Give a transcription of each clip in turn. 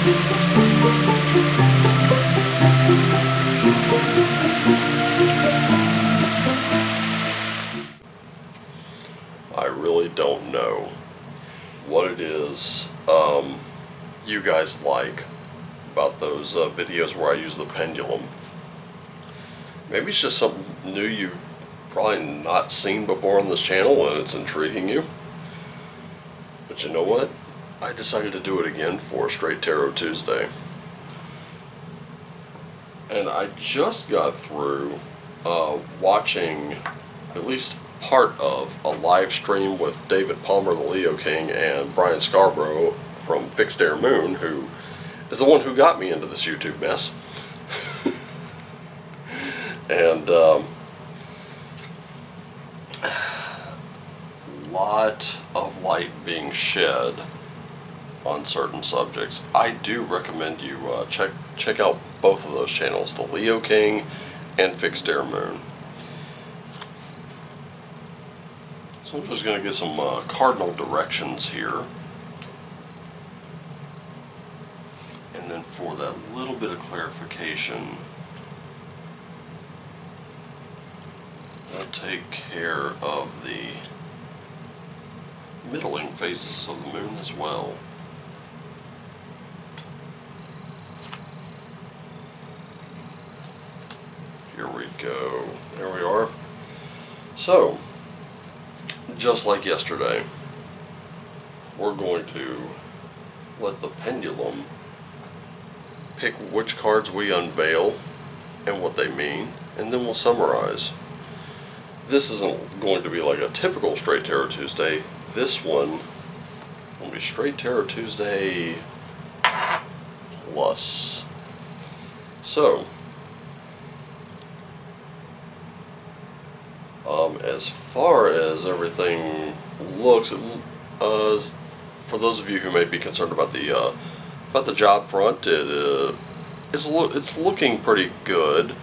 I really don't know what it is you guys like about those videos where I use the pendulum. Maybe it's just something new you've probably not seen before on this channel and it's intriguing you. But you know what? I decided to do it again for Straight Tarot Tuesday. And I just got through watching at least part of a live stream with David Palmer, the Leo King, and Brian Scarborough from Fixed Air Moon, who is the one who got me into this YouTube mess. And lot of light being shed on certain subjects. I do recommend you check out both of those channels, the Leo King and Fixed Air Moon. So I'm just going to get some cardinal directions here. And then for that little bit of clarification, I'll take care of the middling phases of the moon as well. Here we go. There we are. So, just like yesterday, we're going to let the pendulum pick which cards we unveil and what they mean, and then we'll summarize. This isn't going to be like a typical Straight Tarot Tuesday. This one will be Straight Tarot Tuesday plus. So, as far as everything looks, for those of you who may be concerned about the job front, it's looking pretty good.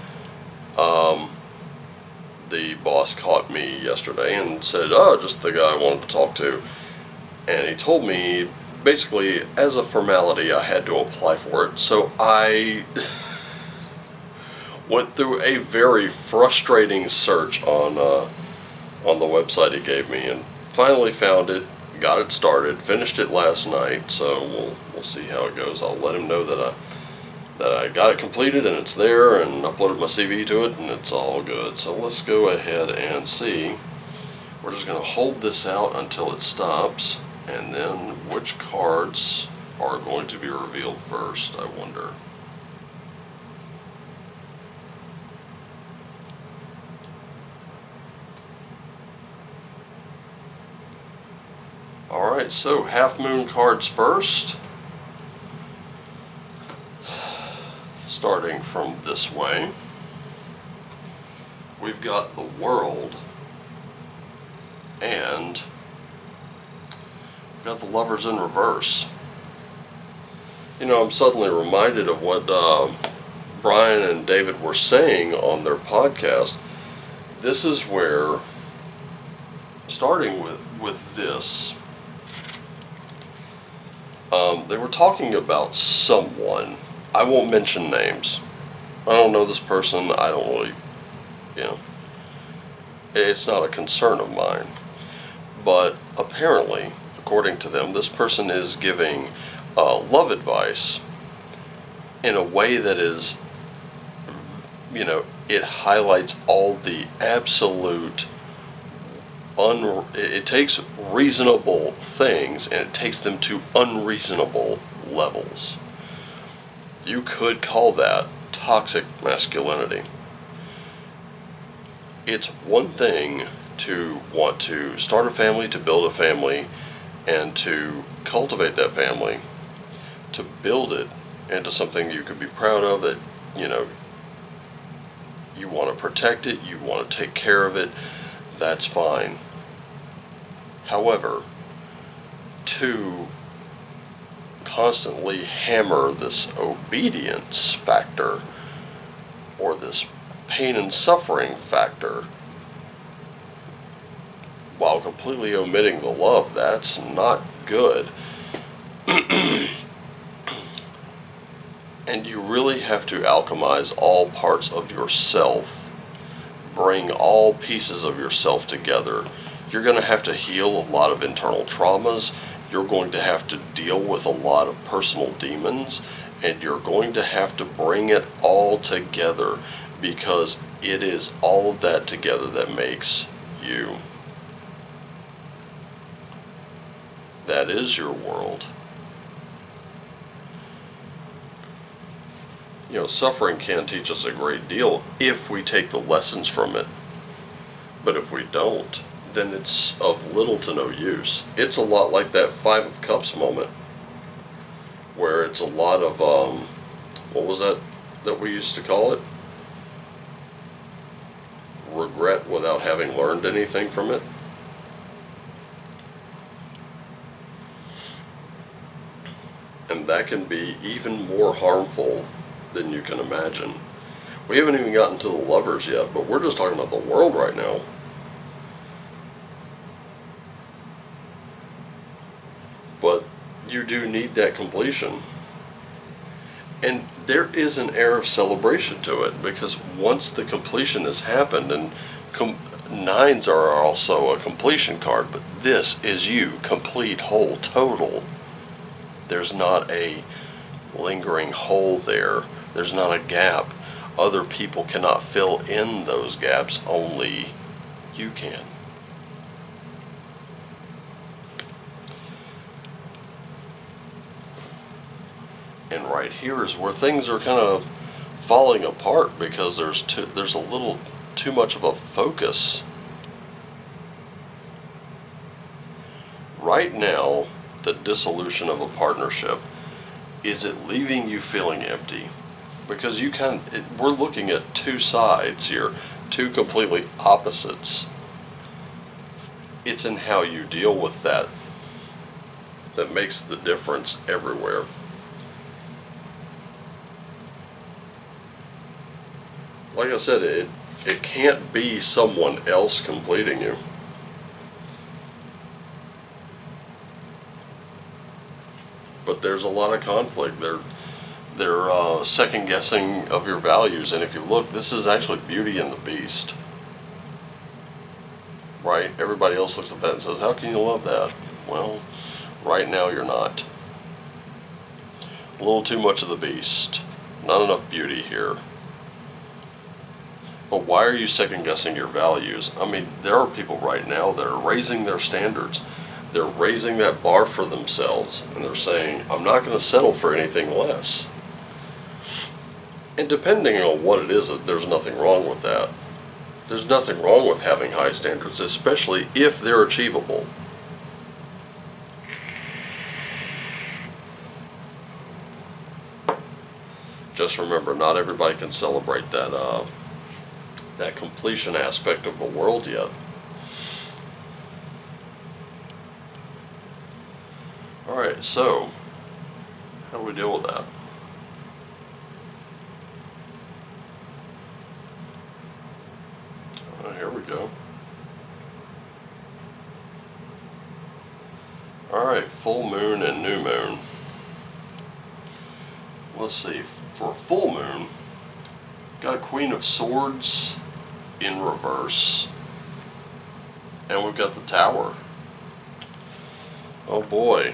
The boss caught me yesterday and said, "Oh, just the guy I wanted to talk to," and he told me basically as a formality I had to apply for it. So I went through a very frustrating search on the website he gave me, and finally found it, got it started, finished it last night. So we'll see how it goes. I'll let him know that I got it completed and it's there, and uploaded my CV to it, and it's all good. So let's go ahead and see. We're just going to hold this out until it stops, and then which cards are going to be revealed first, I wonder. Alright, so half moon cards first. Starting from this way, we've got the World, and we've got the Lovers in reverse. You know, I'm suddenly reminded of what Brian and David were saying on their podcast. This is where, starting with this, they were talking about someone. I won't mention names. I don't know this person. I don't really, it's not a concern of mine. But apparently, according to them, this person is giving love advice in a way that is, it highlights all the absolute, it takes reasonable things and it takes them to unreasonable levels. You could call that toxic masculinity. It's one thing to want to start a family, to build a family, and to cultivate that family, to build it into something you could be proud of, that, you want to protect it, you want to take care of it, that's fine. However, to constantly hammer this obedience factor, or this pain and suffering factor, while completely omitting the love, that's not good. And you really have to alchemize all parts of yourself. Bring all pieces of yourself together. You're going to have to heal a lot of internal traumas. You're going to have to deal with a lot of personal demons. And you're going to have to bring it all together, because it is all of that together that makes you. That is your world. You know, suffering can teach us a great deal if we take the lessons from it. But if we don't, then it's of little to no use. It's a lot like that Five of Cups moment, where it's a lot of, what was that we used to call it? Regret without having learned anything from it. And that can be even more harmful than you can imagine. We haven't even gotten to the lovers yet, but we're just talking about the world right now. But you do need that completion. And there is an air of celebration to it, because once the completion has happened, and nines are also a completion card, but this is you, complete, whole, total. There's not a lingering hole there. There's not a gap. Other people cannot fill in those gaps. Only you can. And right here is where things are kind of falling apart, because there's a little too much of a focus. Right now, the dissolution of a partnership, is it leaving you feeling empty? Because we're looking at two sides here, two completely opposites. It's in how you deal with that makes the difference everywhere. Like I said, it can't be someone else completing you. But there's a lot of conflict. They're second guessing of your values, and if you look, this is actually Beauty and the Beast. Right? Everybody else looks at that and says, how can you love that? Well, right now you're not. A little too much of the Beast. Not enough beauty here. But why are you second guessing your values? I mean, there are people right now that are raising their standards. They're raising that bar for themselves, and they're saying, I'm not going to settle for anything less. And depending on what it is, there's nothing wrong with that. There's nothing wrong with having high standards, especially if they're achievable. Just remember, not everybody can celebrate that completion aspect of the world yet. Alright, so, how do we deal with that? Here we go. Alright, full moon and new moon. Let's see, for full moon, got a Queen of Swords in reverse. And we've got the Tower. Oh boy.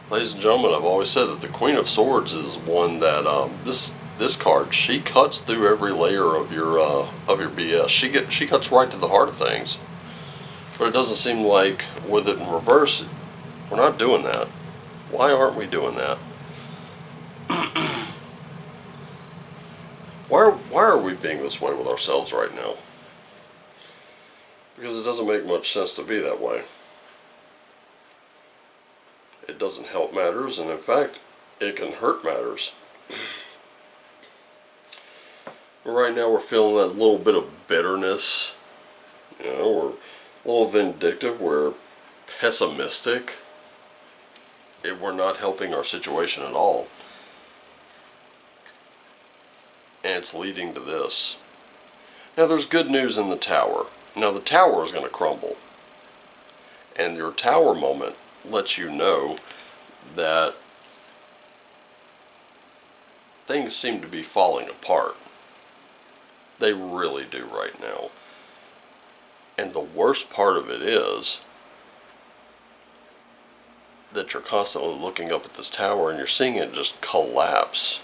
Ladies and gentlemen, I've always said that the Queen of Swords is one that this card, she cuts through every layer of your BS. She cuts right to the heart of things. But it doesn't seem like with it in reverse, we're not doing that. Why aren't we doing that? Why are we being this way with ourselves right now? Because it doesn't make much sense to be that way. It doesn't help matters, and in fact, it can hurt matters. Right now we're feeling that little bit of bitterness. You know, we're a little vindictive, we're pessimistic. We're not helping our situation at all. And it's leading to this. Now there's good news in the Tower. Now the Tower is going to crumble. And your Tower moment lets you know that things seem to be falling apart. They really do right now. And the worst part of it is that you're constantly looking up at this tower and you're seeing it just collapse.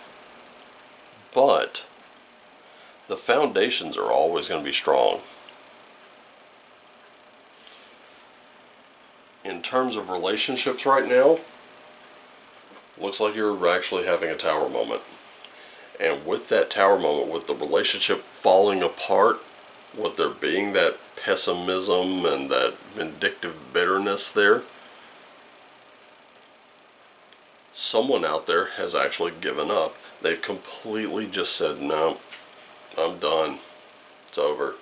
But the foundations are always going to be strong. In terms of relationships right now, looks like you're actually having a tower moment. And with that tower moment, with the relationship falling apart, with there being that pessimism and that vindictive bitterness there, someone out there has actually given up. They've completely just said, no, I'm done. It's over.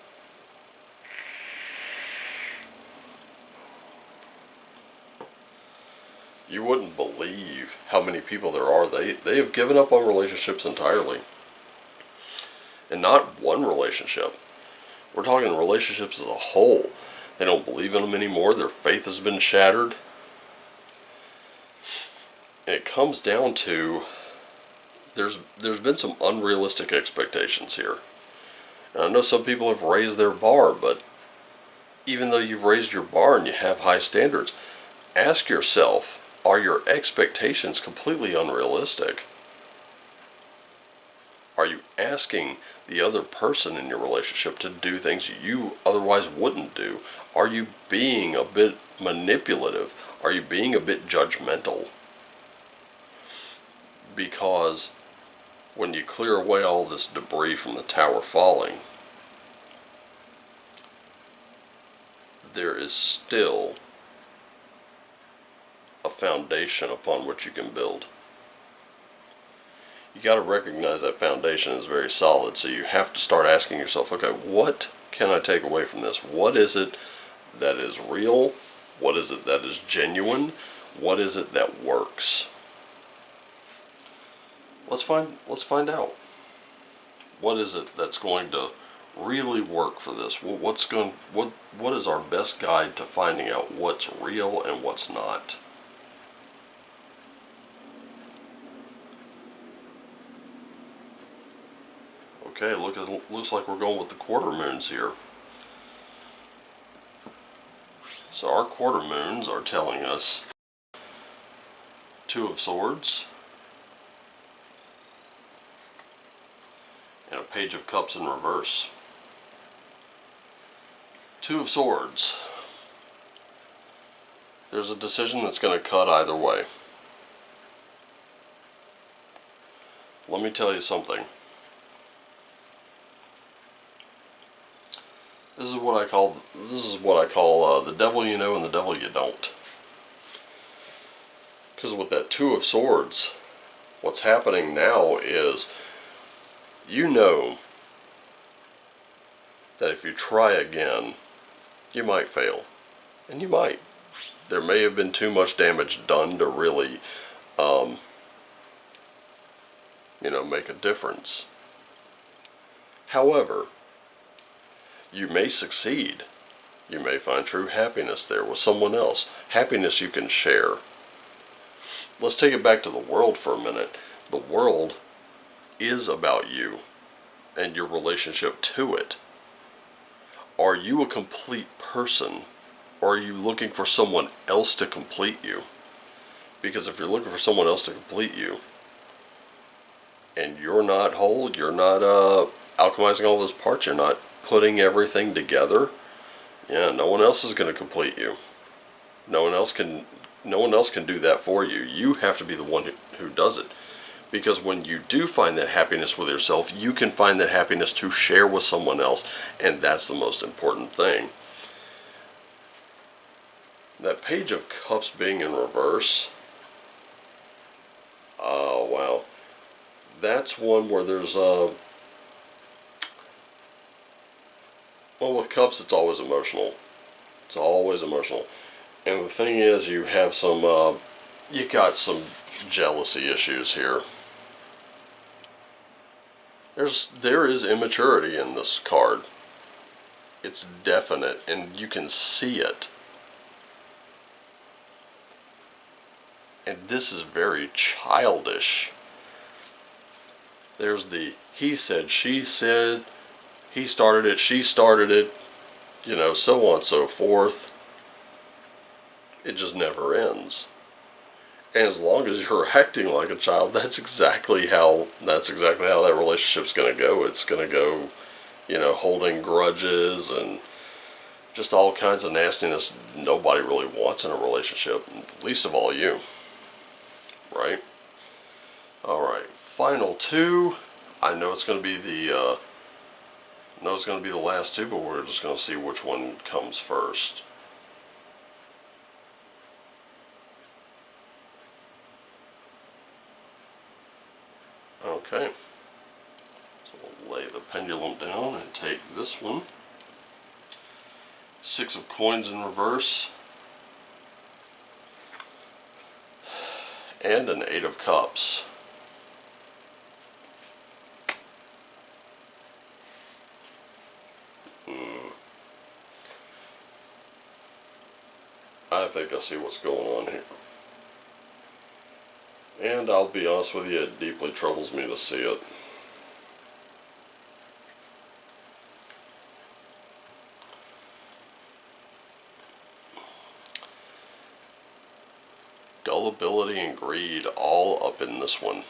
You wouldn't believe how many people there are. They have given up on relationships entirely. And not one relationship. We're talking relationships as a whole. They don't believe in them anymore. Their faith has been shattered. And it comes down to there's been some unrealistic expectations here. And I know some people have raised their bar, but even though you've raised your bar and you have high standards, ask yourself, are your expectations completely unrealistic? Are you asking the other person in your relationship to do things you otherwise wouldn't do? Are you being a bit manipulative? Are you being a bit judgmental? Because when you clear away all this debris from the tower falling, there is still a foundation upon which you can build. You got to recognize that foundation is very solid, so you have to start asking yourself, okay, what can I take away from this? What is it that is real? What is it that is genuine? What is it that works? Let's find out. What is it that's going to really work for this? What is our best guide to finding out what's real and what's not? Okay, looks like we're going with the quarter moons here. So our quarter moons are telling us Two of Swords and a Page of Cups in reverse. Two of Swords. There's a decision that's going to cut either way. Let me tell you something. This is what I call the devil you know and the devil you don't. Because with that Two of Swords, what's happening now is you know that if you try again, you might fail. And you might. There may have been too much damage done to really, make a difference. However, you may succeed. You may find true happiness there with someone else. Happiness you can share. Let's take it back to the world for a minute. The world is about you and your relationship to it. Are you a complete person, or are you looking for someone else to complete you? Because if you're looking for someone else to complete you, and you're not whole, you're not alchemizing all those parts, you're not putting everything together, no one else is going to complete you. No one else can do that for you. You have to be the one who does it. Because when you do find that happiness with yourself, you can find that happiness to share with someone else, and that's the most important thing. That Page of Cups being in reverse, oh wow, that's one where there's well, with cups it's always emotional. It's always emotional. And the thing is, you have you got some jealousy issues here. There is immaturity in this card. It's definite, and you can see it. And this is very childish. There's the he said, she said, he started it, she started it, you know, so on and so forth. It just never ends. And as long as you're acting like a child, that's exactly how that relationship's going to go. It's going to go, you know, holding grudges and just all kinds of nastiness nobody really wants in a relationship, least of all you. Right? Alright, final two. I know it's going to be the last two, but we're just going to see which one comes first. Okay, so we'll lay the pendulum down and take this one. 6 of coins in reverse. And an 8 of cups. I think I see what's going on here. And I'll be honest with you, it deeply troubles me to see it. Gullibility and greed all up in this one.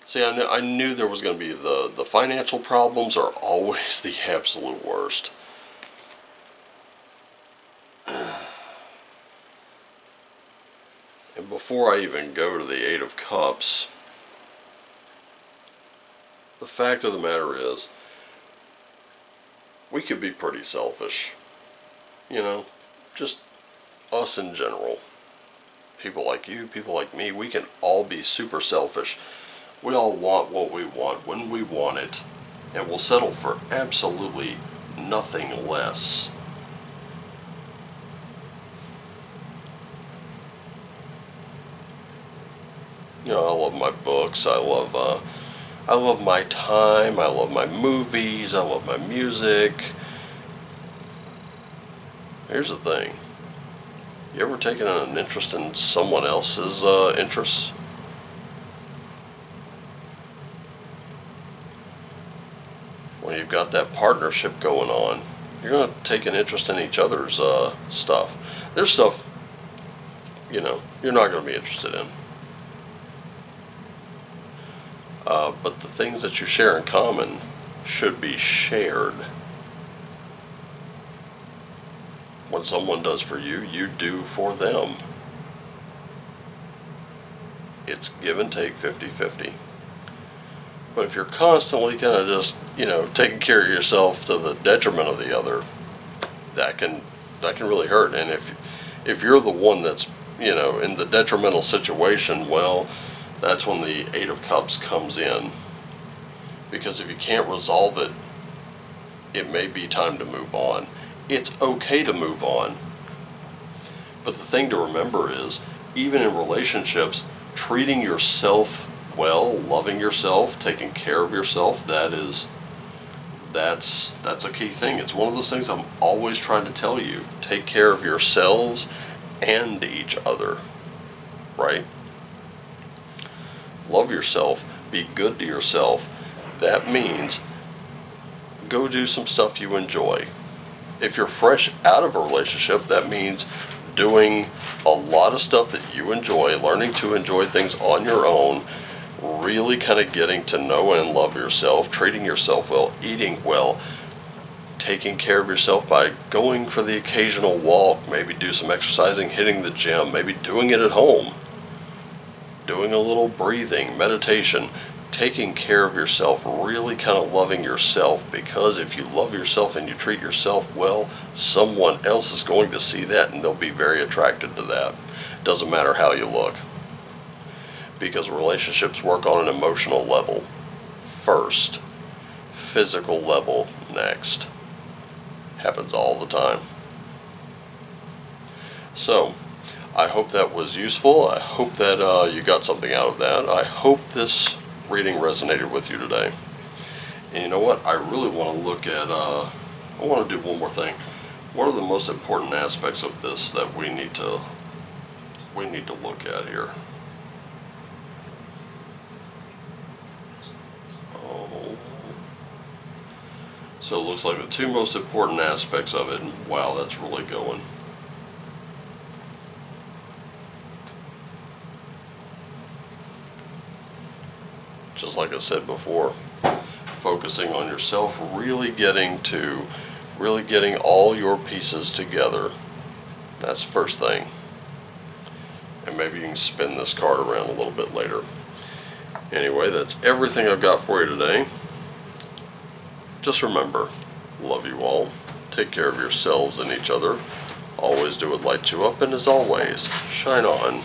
See, I knew there was going to be the financial problems are always the absolute worst. And before I even go to the 8 of Cups, the fact of the matter is, we could be pretty selfish. You know, just us in general. People like you, people like me, we can all be super selfish. We all want what we want when we want it, and we'll settle for absolutely nothing less. You know, I love my books, I love my time, I love my movies, I love my music. Here's the thing. You ever taken an interest in someone else's interests? When you've got that partnership going on, you're going to take an interest in each other's stuff. There's stuff, you know, you're not going to be interested in. But the things that you share in common should be shared. What someone does for you, you do for them. It's give and take 50-50. But if you're constantly kind of just, you know, taking care of yourself to the detriment of the other, that can really hurt. And if you're the one that's, you know, in the detrimental situation, well, that's when the 8 of Cups comes in. Because if you can't resolve it, it may be time to move on. It's okay to move on. But the thing to remember is, even in relationships, treating yourself well, loving yourself, taking care of yourself, that's a key thing. It's one of those things I'm always trying to tell you. Take care of yourselves and each other. Right? Love yourself. Be good to yourself. That means go do some stuff you enjoy. If you're fresh out of a relationship, that means doing a lot of stuff that you enjoy, learning to enjoy things on your own, really kind of getting to know and love yourself, treating yourself well, eating well, taking care of yourself by going for the occasional walk, maybe do some exercising, hitting the gym, maybe doing it at home, doing a little breathing, meditation, taking care of yourself, really kind of loving yourself, because if you love yourself and you treat yourself well, someone else is going to see that and they'll be very attracted to that. Doesn't matter how you look. Because relationships work on an emotional level first, physical level next. Happens all the time. So, I hope that was useful. I hope that you got something out of that. I hope this reading resonated with you today. And you know what? I really want to look at, I want to do one more thing. What are the most important aspects of this that we need to we need to look at here. Oh. So it looks like the two most important aspects of it, and wow, that's really going. Just like I said before, focusing on yourself, really getting all your pieces together. That's the first thing. And maybe you can spin this card around a little bit later. Anyway, that's everything I've got for you today. Just remember, love you all. Take care of yourselves and each other. Always do what lights you up, and as always, shine on.